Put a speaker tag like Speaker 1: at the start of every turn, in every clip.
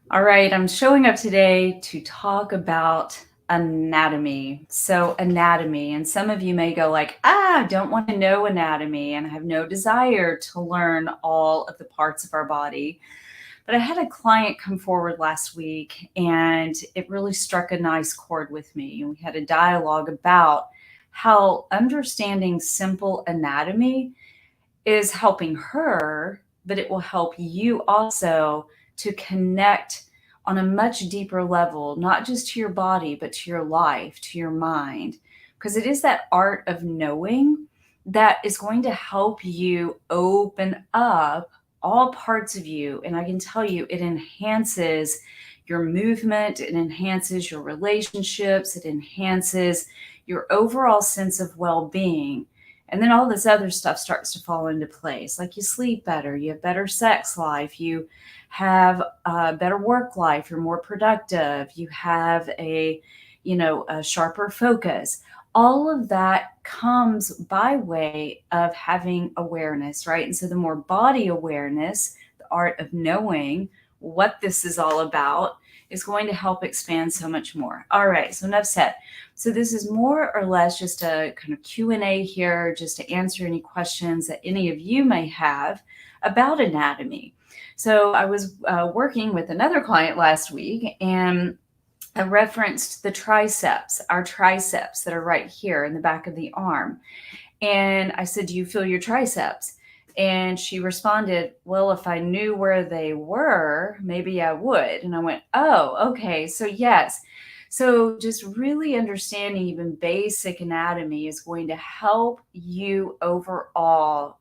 Speaker 1: All right, I'm showing up today to talk about anatomy. So, anatomy, and some of you may go like, "Ah, I don't want to know anatomy and I have no desire to learn all of the parts of our body." But I had a client come forward last week and it really struck a nice chord with me. And we had a dialogue about how understanding simple anatomy is helping her, but it will help you also to connect on a much deeper level, not just to your body, but to your life, to your mind. Because it is that art of knowing that is going to help you open up all parts of you. And I can tell you, it enhances your movement, it enhances your relationships, it enhances your overall sense of well being, and then all this other stuff starts to fall into place. Like you sleep better, you have better sex life, you have a better work life, you're more productive, you have a sharper focus. All of that comes by way of having awareness, right? And so the more body awareness, the art of knowing what this is all about, is going to help expand so much more. All right, so enough said. So this is more or less just a kind of Q&A here, just to answer any questions that any of you may have about anatomy. So I was working with another client last week, and I referenced the triceps, our triceps that are right here in the back of the arm. And I said, "Do you feel your triceps?" And she responded, "Well, if I knew where they were, maybe I would." And I went, "Oh, okay. So, yes." So, just really understanding even basic anatomy is going to help you overall.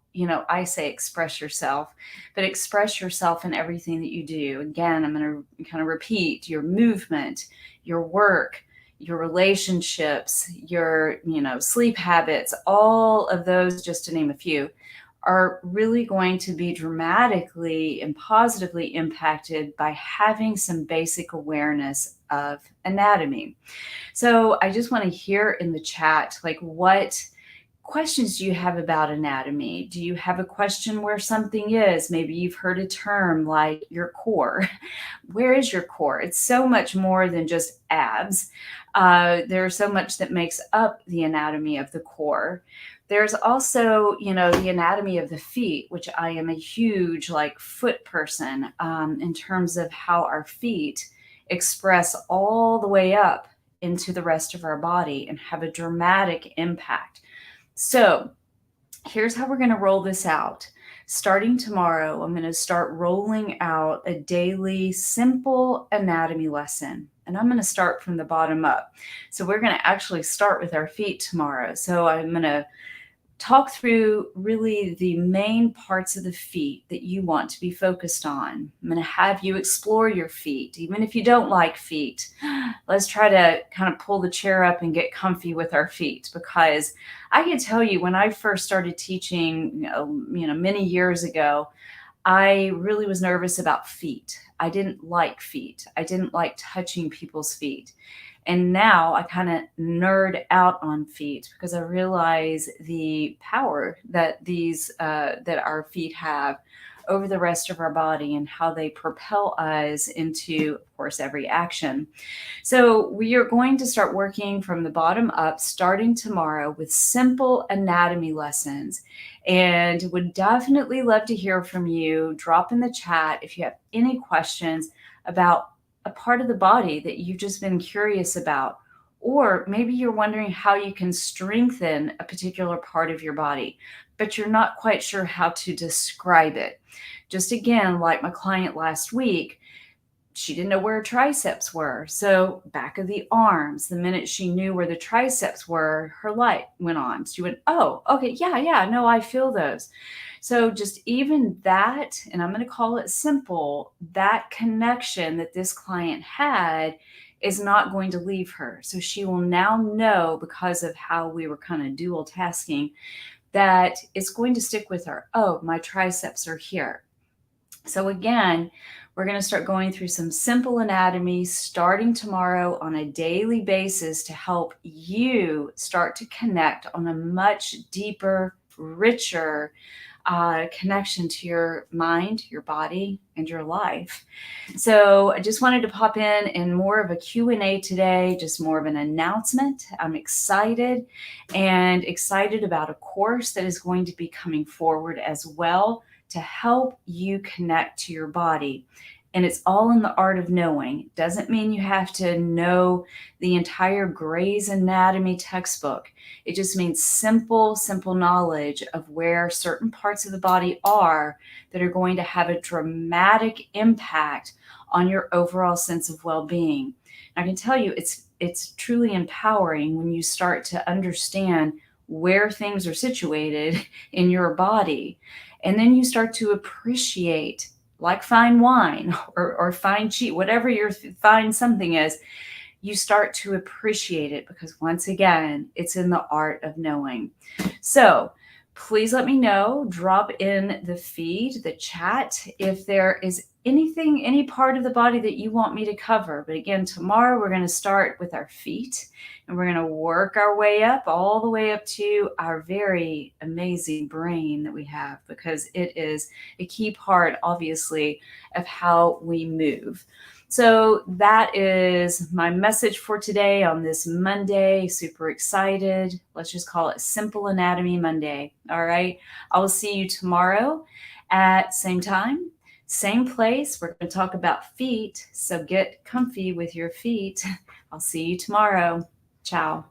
Speaker 1: I say express yourself, but express yourself in everything that you do. Again, I'm going to kind of repeat your movement, your work, your relationships, your, sleep habits, all of those, just to name a few, are really going to be dramatically and positively impacted by having some basic awareness of anatomy. So I just want to hear in the chat, like, what questions do you have about anatomy? Do you have a question where something is? Maybe you've heard a term like your core. Where is your core? It's so much more than just abs. There's so much that makes up the anatomy of the core. There's also, the anatomy of the feet, which I am a huge like foot person, in terms of how our feet express all the way up into the rest of our body and have a dramatic impact. So, here's how we're going to roll this out. Starting tomorrow, I'm going to start rolling out a daily simple anatomy lesson. And I'm going to start from the bottom up. So, we're going to actually start with our feet tomorrow. So, I'm going to talk through really the main parts of the feet that you want to be focused on. I'm going to have you explore your feet, even if you don't like feet. Let's try to kind of pull the chair up and get comfy with our feet, because I can tell you, when I first started teaching, many years ago, I really was nervous about feet. I didn't like feet. I didn't like touching people's feet. And now I kind of nerd out on feet because I realize the power that that our feet have over the rest of our body and how they propel us into, of course, every action. So we are going to start working from the bottom up starting tomorrow with simple anatomy lessons, and would definitely love to hear from you. Drop in the chat if you have any questions about a part of the body that you've just been curious about, or maybe you're wondering how you can strengthen a particular part of your body, but you're not quite sure how to describe it. Just again, like my client last week, she didn't know where her triceps were. So, back of the arms, the minute she knew where the triceps were, her light went on. She went, "Oh, okay, yeah, yeah, no, I feel those." So, just even that, and I'm going to call it simple, that connection that this client had is not going to leave her. So, she will now know, because of how we were kind of dual tasking, that it's going to stick with her. Oh, my triceps are here. So, again, we're going to start going through some simple anatomy starting tomorrow on a daily basis to help you start to connect on a much deeper, richer, connection to your mind, your body, and your life. So I just wanted to pop in more of a Q&A today, just more of an announcement. I'm excited and excited about a course that is going to be coming forward as well to help you connect to your body. And it's all in the art of knowing. Doesn't mean you have to know the entire Gray's Anatomy textbook. It just means simple knowledge of where certain parts of the body are that are going to have a dramatic impact on your overall sense of well-being. I can tell you it's truly empowering when you start to understand where things are situated in your body. And then you start to appreciate, like fine wine or fine cheese, whatever your fine something is, you start to appreciate it because once again, it's in the art of knowing. So please let me know, drop in the feed, the chat, if there is anything, any part of the body that you want me to cover. But again, tomorrow we're going to start with our feet and we're going to work our way up all the way up to our very amazing brain that we have, because it is a key part, obviously, of how we move. So that is my message for today on this Monday. Super excited. Let's just call it Simple Anatomy Monday. All right. I will see you tomorrow at same time, same place. We're going to talk about feet. So get comfy with your feet. I'll see you tomorrow. Ciao.